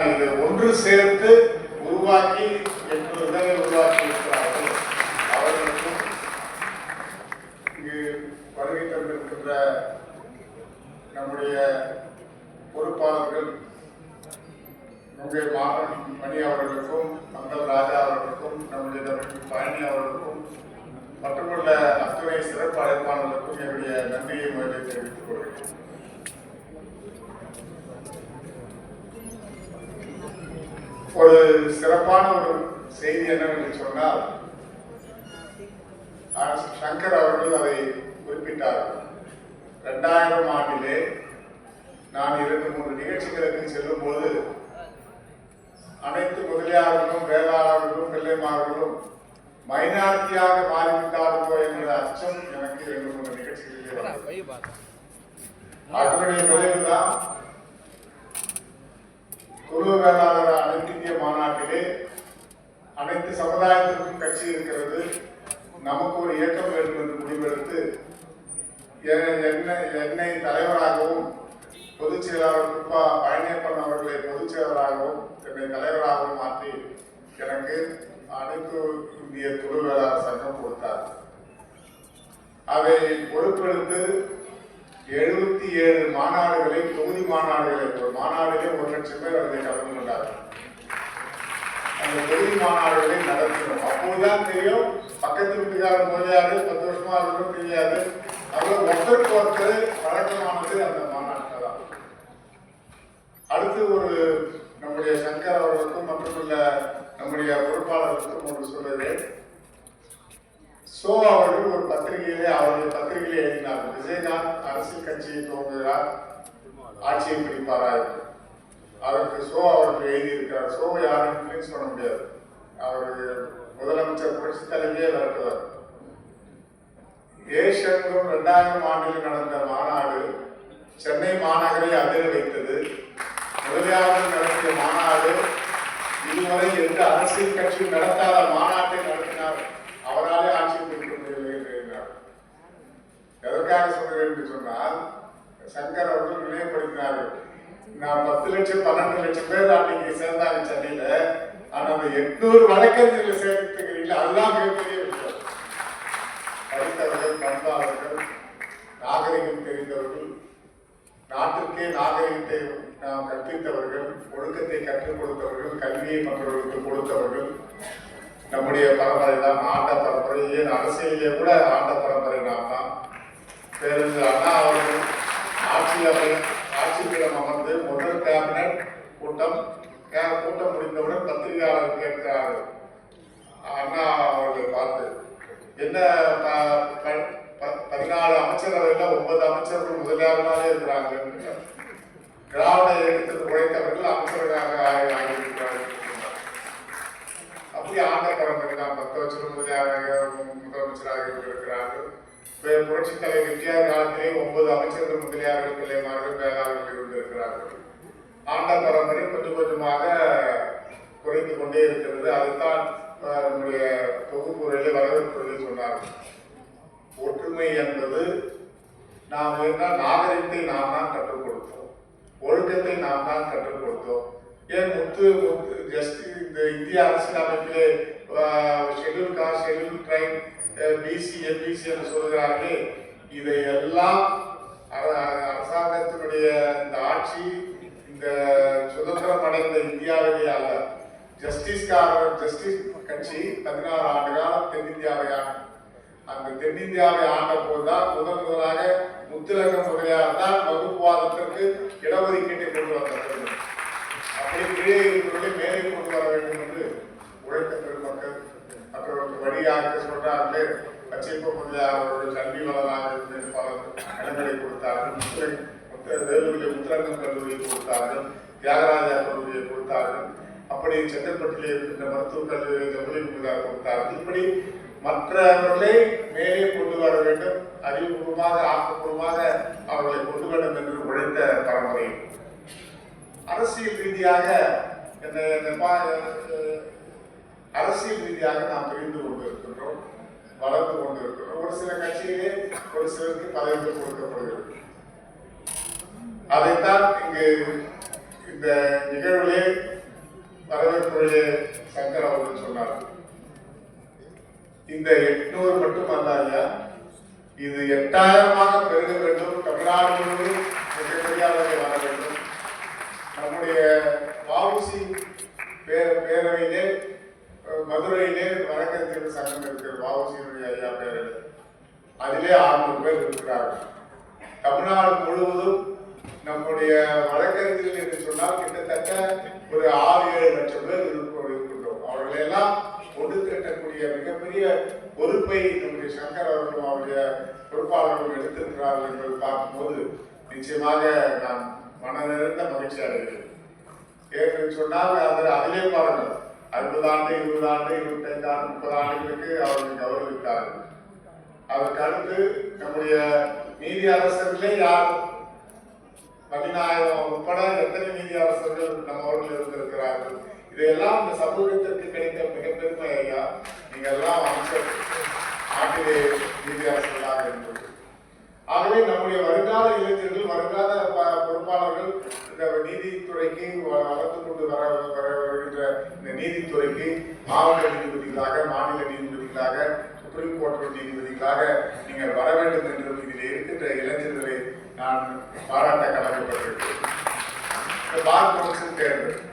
இதை ஒன்று சேர்த்து உருவாக்கி 800 பேரை உருவாக்கி இருக்கிறார்கள். அவர்களுக்கும் இங்கு வருகை தந்திருக்கின்ற நம்முடைய பொறுப்பாளர்கள் நுங்கை மணி அவர்களுக்கும், மங்கள் ராஜா அவர்களுக்கும், நம்முடைய பழனி அவர்களுக்கும், மற்றுமுள்ள அத்துணை சிறப்பு அழைப்பாளர்களுக்கும் என்னுடைய நன்றியை முதலில் தெரிவித்துக் கொள்கிறேன். ஒரு சிறப்பான ஒரு செய்தி என்னவென்று சொன்னால், சங்கர் அவர்கள் அதை குறிப்பிட்டார்கள். 2000 ஆண்டிலே நான் 2-3 நிகழ்ச்சிகளுக்கு செல்லும் போது அனைத்து முதலியார்களும், வேளாளர்களும், பிள்ளைமார்களும் மைனாரிட்டியாக மாறிவிட்டார்களோ என்ற அச்சம் எனக்கு 2-3 நிகழ்ச்சிகளிலே வந்தது. அதனுடைய விளைவுதான் குழு வேளாளர் அனைத்து இந்திய மாநாட்டிலே அனைத்து சமுதாயத்திற்கும் கட்சி இருக்கிறது, நமக்கு ஒரு இயக்கம் வேண்டும் என்று முடிவெடுத்து என்னை தலைவராகவும், பொதுச் செயலாளர் குப்பா பழனியப்பன் அவர்களை பொதுச் செயலராகவும், என்னை தலைவராகவும் மாற்றி எனக்கு அனைத்து இந்திய குழு வேளாளர் சங்கம் கொடுத்தார். அதை பொறுப்பெடுத்து 77 மாநாடுகளை, தொகுதி மாநாடுகளை, ஒரு மாநாடுகளே 1,00,000 பேர் அதில் கலந்து கொண்டார்கள். அந்த தொகுதி மாநாடுகளை நடத்தினோம். அப்போதுதான் தெரியும் பக்கத்து வீட்டுக்காரர் முதலியாரு 10 வருஷமா இருக்கும் தெரியாது. அதில் ஒருத்தருக்கு ஒருத்தர் பழக்கமானது அந்த மாநாட்டில் தான். அடுத்து ஒரு நம்முடைய சங்கர் அவர்களுக்கும் மற்றுமுள்ள நம்முடைய பொறுப்பாளர்களுக்கும் ஒன்று சொல்லுவேன். சோ அவர்கள் ஒரு பத்திரிகையிலே, அவருடைய பத்திரிகையிலே எழுதினார், விஜயகாந்த் அரசியல் கட்சியை துவங்குகிறார், ஆட்சியை பிடிப்பாரா என்று. அதற்கு சோ அவர்கள் எழுதியிருக்கிறார். சோ யாரும் இன்ஃபுளுன்ஸ் பண்ண முடியாது. அவர் முதலமைச்சர் புரட்சி தலைவியே விரட்டுவார். ஏஷியனும் 2000 ஆண்டில் நடந்த மாநாடு சென்னை மாநகரை அதிர வைத்தது. முதலியார்கள் நடத்திய மாநாடு இதுவரை எந்த அரசியல் கட்சியும் நடத்தாத மாநாட்டை நடத்தினார். அவராலே ஆட்சி பிடிக்க முடியவில்லை என்று எழுதினார். எதற்காக சொல்கிறேன் என்று சொன்னால், சங்கர் அவர்கள் நினைவுபடுத்தினார்கள். நான் 10 லட்சம் 12 லட்சம் பேர் அன்னைக்கு சேர்ந்தாங்க சென்னையில. ஆனா அந்த 800 வழக்கறிஞர்களை சேர்த்துக்கிறீங்களா, அதுதான் மிகப்பெரிய விஷயம். படித்தவர்கள், பண்பாளர்கள், நாகரிகம் தெரிந்தவர்கள், நாட்டிற்கே நாகரிகத்தை நாம் கற்பித்தவர்கள், ஒழுக்கத்தை கற்றுக் கொடுத்தவர்கள், கல்வியை மற்றவர்களுக்கு கொடுத்தவர்கள் நம்முடைய பரம்பரை தான். ஆண்ட பரம்பரை, ஏன் அரசியலே கூட ஆண்ட பரம்பரை நாம் தான். பேருந்து அண்ணா அவர்கள் ஆட்சியிடம் அமர்ந்து முதல் கேபினட் கூட்டம் முடிந்தவுடன் பத்திரிகையாளர் கேட்கிறார்கள் அண்ணா அவர்களை பார்த்து, என்ன 14 அமைச்சரவையில் 9 அமைச்சர்கள் முதலியார்களாலே இருக்கிறாங்க, திராவிட இயக்கத்திற்கு உழைத்தவர்கள் அமைச்சர்களாக ஆகியிருக்கிறார்கள். அப்படி ஆண்ட பரம்பரை தான். 10 வருஷம் முதலமைச்சராக இருக்கிறார்கள். புரட்சி தலைவர் எம்ஜிஆர் காலத்திலே 9 அமைச்சர்கள் முதலியார்கள், பிள்ளைமார்கள், வேளாளர்கள் இருந்திருக்கிறார்கள். ஆண்ட பரம்பரை கொஞ்சம் கொஞ்சமாக குறைந்து கொண்டே இருக்கிறது. அதுதான் நம்முடைய தொகுப்புரையிலே வரவேற்புரையில் சொன்னார்கள். ஒற்றுமை என்பது நாம் நாகரிகத்தை நாம் தான் கற்றுக் கொடுத்தோம், ஒழுக்கத்தை நாம் தான் கற்றுக் கொடுத்தோம். ஏன் இந்த இந்திய அரசியலமைப்பிலே schedule caste, schedule tribe, BC, MBC என்று சொல்கிறார்களே, இதையெல்லாம் அரசாங்கத்தினுடைய இந்த ஆட்சி, இந்த சுதந்திரம் அடைந்த இந்தியாவிலே அல்ல, ஜஸ்டிஸ் கட்சி 16 ஆண்டு காலம் தென்னிந்தியாவை ஆண்டு. அந்த தென்னிந்தியாவை ஆண்ட போதுதான் முதலாக முத்துலகம் முதலியார் தான் வகுப்புவாதத்திற்கு இடஒதுக்கீட்டை கொண்டு வந்தது. அப்படி கீழே இருக்கிறவர்களை மேலே கொண்டு வர வேண்டும் என்று உழைத்த பெருமக்கள் மற்றவர்களுக்கு வழியாக சொல்றார்களே. பச்சைப்ப முதலியார் அவர்கள் கல்வி வளமாக இருந்து பல இடங்களை கொடுத்தார்கள். வேலூரில் முத்துரங்கம் கல்லூரியை கொடுத்தார்கள், தியாகராஜா கல்லூரியை கொடுத்தார்கள். அப்படி செங்கல்பட்டிலே இருக்கின்ற மருத்துவக் கல்லூரியை ஜவுளிமுதார் கொடுத்தார்கள். இப்படி மற்றவர்களை மேலே கொண்டு வர வேண்டும், அறிவுபூர்வமாக ஆக்கப்பூர்வமாக அவர்களை கொண்டு வேண்டும் என்று உழைத்த பரம்பரை. அரசியல் ரீதியாக நாம் பிரிந்து கொண்டிருக்கின்றோம், வளர்ந்து கொண்டிருக்கிறோம். ஒரு சில கட்சியிலே ஒரு சிலருக்கு பதவிகள் கொடுக்கப்படுகிறது. அதைத்தான் இங்கு இந்த நிகழ்விலே வரவேற்புடைய சங்கர் அவர்கள் சொன்னார், இந்த 800 மட்டுமல்ல ஐயா, இது 8000 பெருக வேண்டும். தமிழ்நாடு முழுவதும் மிகப்பெரிய அளவில் வர வேண்டும். நம்முடைய வஉசி பேரவையிலே மதுரையிலே வழக்கறிஞர்கள் சங்கம் இருக்கிறது. வஉசியினுடைய ஐயா பேரவை, அதிலே 600 பேர் இருக்கிறார்கள். தமிழ்நாடு முழுவதும் நம்முடைய வழக்கறிஞர்கள் என்று சொன்னால் கிட்டத்தட்ட ஒரு 6-7 லட்சம் பேர் இருக்கின்றோம். அவர்களெல்லாம் ஒன்று திரட்டக்கூடிய மிகப்பெரிய பொறுப்பை நம்முடைய சங்கர் அவர்களும் அவருடைய பொறுப்பாளர்களும் எடுத்திருக்கிறார்கள் என்பதை பார்க்கும்போது நிச்சயமாக நான் மன நிறைந்த மகிழ்ச்சி அடைகிறேன். ஏன்னு சொன்னால் அதிலே பாருங்கள், 60 ஆண்டு 20 ஆண்டு 25 ஆண்டு 30 ஆண்டுகளுக்கு அவர்கள் கௌரவித்தார்கள். அதற்கு அடுத்து நம்முடைய நீதி அரசர்களே யார், பதினாயிரம் உட்பட எத்தனை நீதி அரசர்கள் நம்மவர்கள் இருந்திருக்கிறார்கள். இதையெல்லாம் இந்த சமூகத்திற்கு கிடைத்த மிகப்பெருமை ஐயா. நீங்க எல்லாம் அமைச்சர் நாட்டிலே நீதி அரசர்களாக இருந்தது. ஆகவே நம்முடைய வருங்கால இளைஞர்கள், வருங்கால பொறுப்பாளர்கள் இந்த நீதித்துறைக்கு வளர்த்து கொண்டு வருகின்ற இந்த நீதித்துறைக்கு மாவட்ட நீதிபதிகளாக, மாநில நீதிபதிகளாக, சுப்ரீம் கோர்ட் நீதிபதிகளாக நீங்கள் வர வேண்டும் என்று இதில் இருக்கின்ற இளைஞர்களை நான் பாராட்ட கடமைப்பட்டிருக்கிறேன். இந்த பார் கவுன்சில் தேர்தல்